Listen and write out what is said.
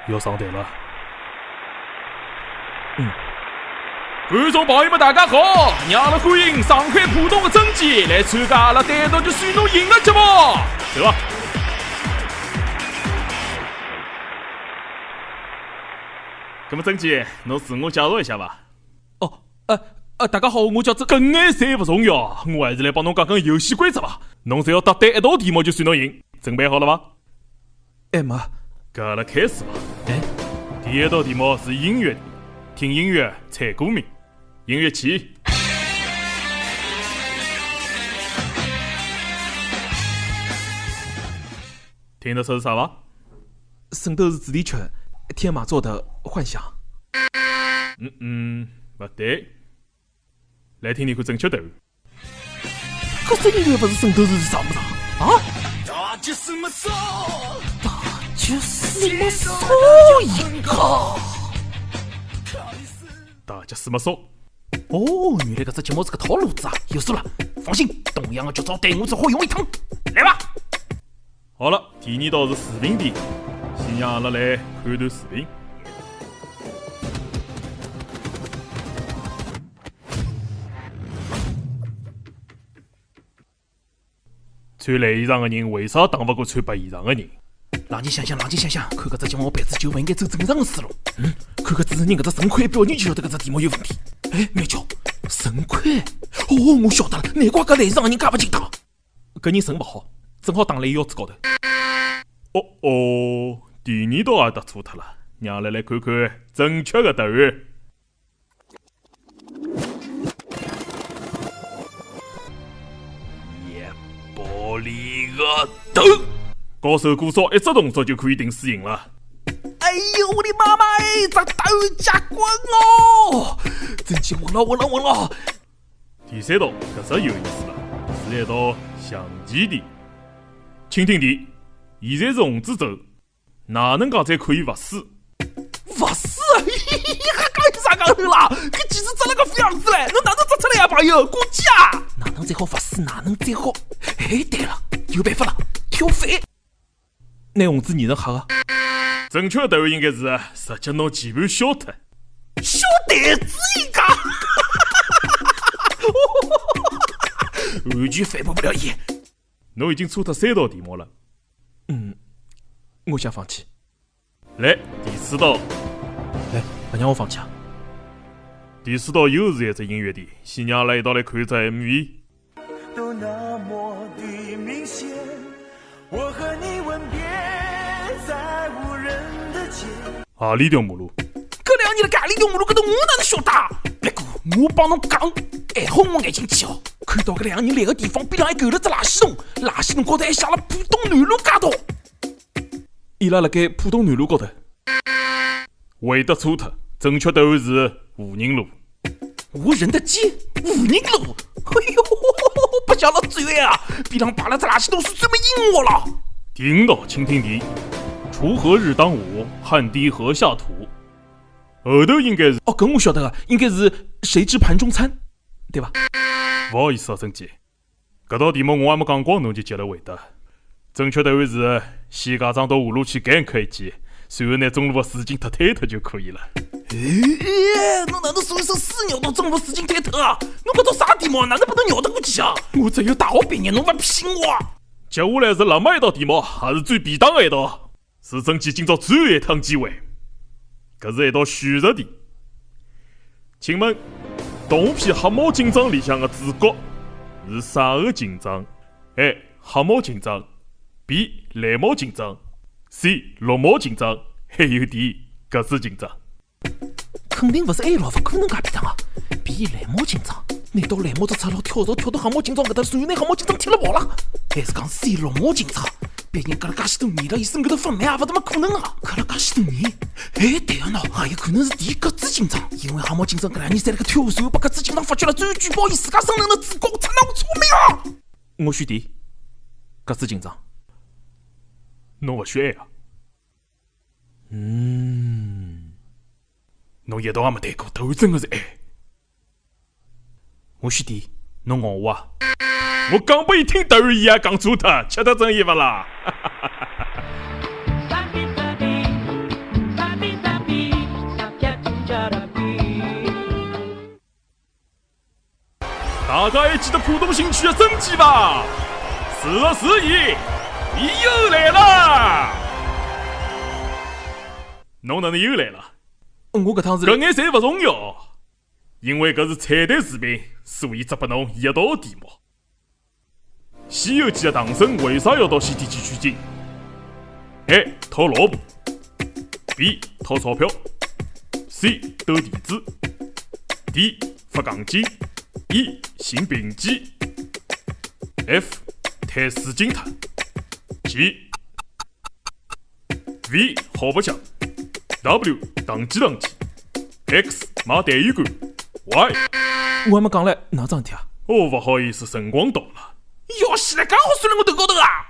要上台了。观众朋友们，大家好！让阿拉欢迎上海浦东的曾记来参加阿拉单独就算侬赢的节目，对吧？那么曾记，侬自我介绍一下吧。大家好，我叫搿眼侪勿重要，我还是来帮侬讲讲游戏规则吧。侬只要答对一道题目就算侬赢，准备好了吗？没。搿阿拉开始吧。第一道题目是音乐题，听音乐猜歌名。音乐起。听得出是啥伐？圣斗士主题曲《天马座的幻想》。勿对。来听听看正确答案。搿只音乐勿是圣斗士是啥物事啊？大吉什么手？就是么手一个。大家什么说？原来搿只节目是个套路子啊！有数了，放心，同样的绝招对我只好用一趟，来吧。好了，第二道是视频题，先让阿拉来看段视频。穿蓝衣裳的人为啥打不过穿白衣裳的人？冷静想想，看搿只节目辈子就勿应该走正常的思路。看搿主持人搿只神快表情就晓得搿只题目有问题。妙叫神快！我晓得了，难怪搿蓝衣裳的人介勿紧张。搿人神勿好，正好打辣伊腰子高头。第二道也答错脱了，让阿拉来看看正确的答案。玻璃个头，高手过少一只动作就可以定输赢了。哎呦我的妈妈这答案加滚哦！真气稳了。第三道搿只有意思了，是一道象棋题。请听题：现在是红子走，哪能讲才可以勿输？勿输？还讲有啥讲头啦？搿简直只了个副样子嘞！侬哪能做出来呀，朋友？过激啊！哪能才好勿输？哪能才好？对了，有办法了，跳反，拿红子捏成黑个。正确的答案应该是直接拿键盘削脱。小胆子一个，完全反驳不了伊。侬已经错脱3道题目了。我想放弃。来，第4道。不让我放弃啊！第4道又是一只音乐题，先让阿拉一道来看只 MV。都那么的明显，我和你吻别在无人的街。何里条马路？搿两年的搿里条马路，搿头我哪能晓得？别过，我帮侬讲，还好我眼睛尖哦，看到搿两人来个地方边浪还构了只垃圾桶，垃圾桶高头还写了浦东南路街道。伊拉辣盖浦东南路高头。回答错脱，正确答案是吴宁路。无人的街，吴宁路。哎呦，不想了嘴啊！边浪摆了只垃圾桶是专门阴我了。第5道，请听题：锄禾日当午，汗滴禾下土。后头应该是搿我晓得个，应该是谁知盘中餐，对吧？不好意思啊，曾姐，搿道题目我还没讲光，侬就接了回答。正确答案是先家长到下路去干开一记，随后拿中路的水井脱推脱就可以了。侬哪能送一首屎尿到中路水井推脱啊？侬搿道啥题目？哪能把侬绕得过去啊？我只有大学毕业，侬勿骗我啊！接下来是那么一道题目，还是最便当的一道，是曾记今朝最后一趟机会。搿是一道选择题，请问动画片《黑猫警长》里向的主角是啥个警长？A. 黑猫警长 B. 蓝猫警长 C. 绿猫警长还有 D. 格子警长。肯定勿是 A 咯，勿可能介便当啊！ B 蓝猫警长，难道蓝猫只赤佬跳槽跳到黑猫警长搿搭，然后拿黑猫警长踢了跑了？还是讲 C 绿猫警长？别人隔了介许多年了，伊身高头发霉也勿怎么可能啊！隔了介许多年，对个喏，也有可能是D 格子警长，因为黑猫警长搿两年在辣盖跳，然后被格子警长发觉了，最后举报伊自家生能的主角，出那我聪明啊！我选 D 格子警长。侬勿选 A 啊？侬一道也没对过，答案真的是 A。我选 D， 侬咬我啊！我讲拨伊听答案，伊也讲错脱，吃得真伊勿啦？大家还记得浦东新区的升级吧？44亿，你又来了！侬哪能又来了？我搿趟是搿眼侪勿重要，因为搿是彩蛋视频，所以只拨侬一道题目。《西游记》的唐僧为啥要到西天去取经 ？A. 讨老婆 ，B. 讨钞票 ，C. 斗地主 ，D. 发钢筋 ，E. 寻病机 ，F. 抬水晶塔 ，G. V. 好白相 ，W. 打击打击 ，X. 买痰盂罐 ，Y. 我还没讲嘞，哪桩事体啊？哦，勿好意思，辰光到了。要死了，刚好算了我头高头啊！